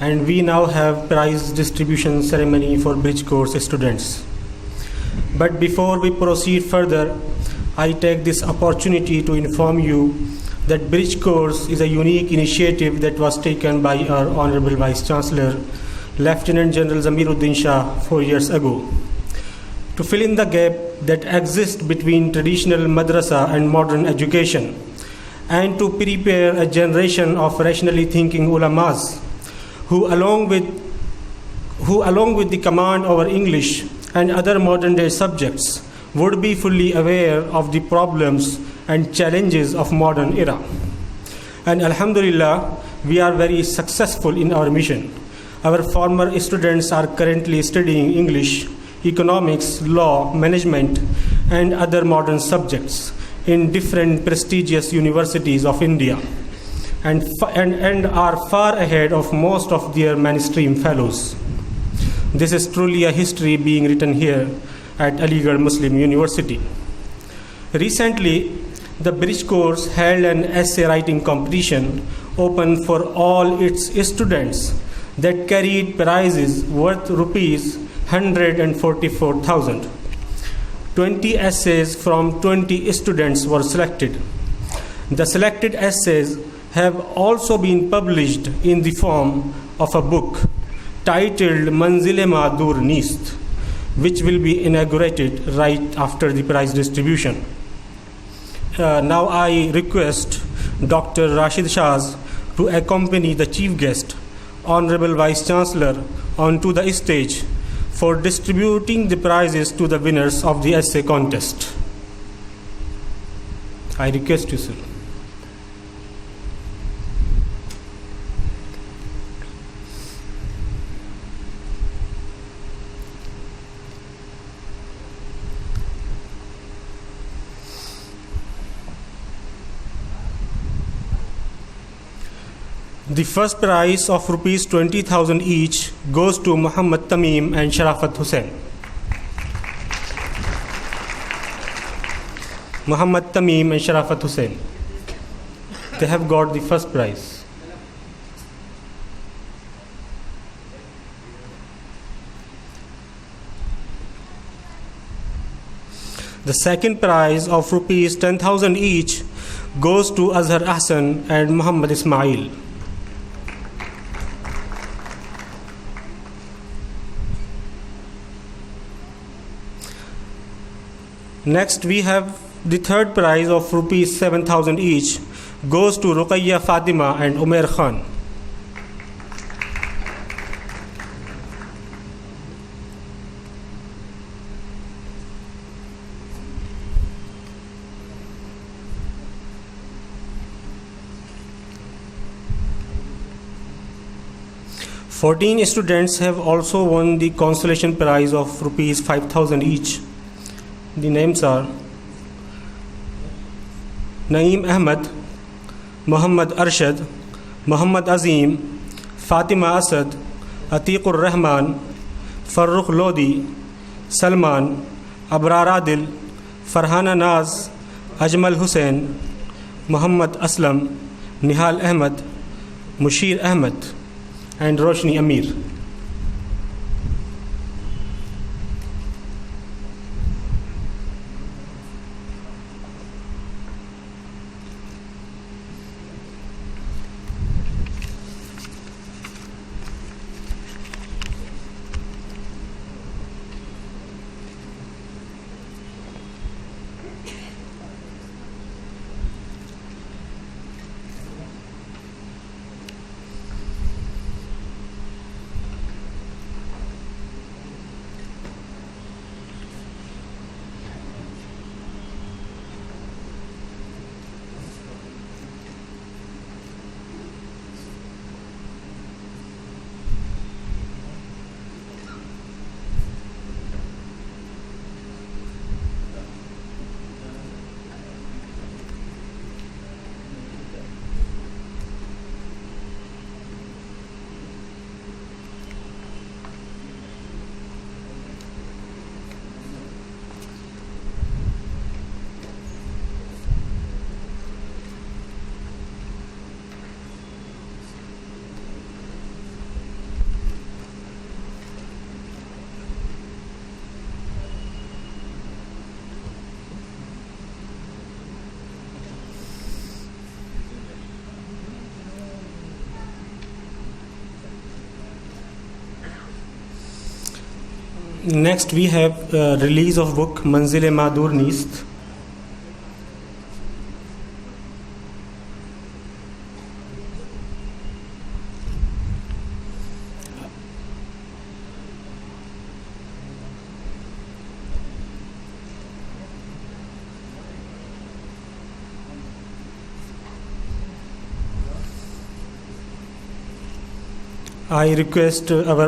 and we now have prize distribution ceremony for bridge course students. But before we proceed further, I take this opportunity to inform you that bridge course is a unique initiative that was taken by our Honorable Vice Chancellor, Lieutenant General Zamiruddin Shah, 4 years ago, to fill in the gap that exists between traditional madrasa and modern education, and to prepare a generation of rationally thinking ulamas who along with the command over English and other modern day subjects would be fully aware of the problems and challenges of modern era. And Alhamdulillah, we are very successful in our mission. Our former students are currently studying English, economics, law, management, and other modern subjects in different prestigious universities of India, and are far ahead of most of their mainstream fellows. This is truly a history being written here at Aligarh Muslim University. Recently, the bridge course held an essay writing competition open for all its students that carried prizes worth rupees 144,000. 20 essays from 20 students were selected. The selected essays have also been published in the form of a book titled Manzil-e Dur Neest, which will be inaugurated right after the prize distribution. Now I request Dr. Rashid Shaz to accompany the chief guest, Honorable Vice Chancellor, onto the stage for distributing the prizes to the winners of the essay contest. I request you, sir. The first prize of rupees 20,000 each goes to Muhammad Tamim and Sharafat Hussain. Muhammad Tamim and Sharafat Hussain. They have got the first prize. The second prize of rupees 10,000 each goes to Azhar Ahsan and Muhammad Ismail. Next, we have the third prize of rupees 7,000 each goes to Ruqayya Fatima and Umair Khan. Fourteen students have also won the consolation prize of rupees 5,000 each. The names are Naeem Ahmed, Muhammad Arshad, Muhammad Azim, Fatima Asad, Atiqur Rahman, Farrukh Lodi, Salman, Abrar Adil, Farhana Naz, Ajmal Hussain, Muhammad Aslam, Nihal Ahmed, Mushir Ahmed, and Roshni Amir. Next, we have release of book Manzil-e Madur Neest. I request our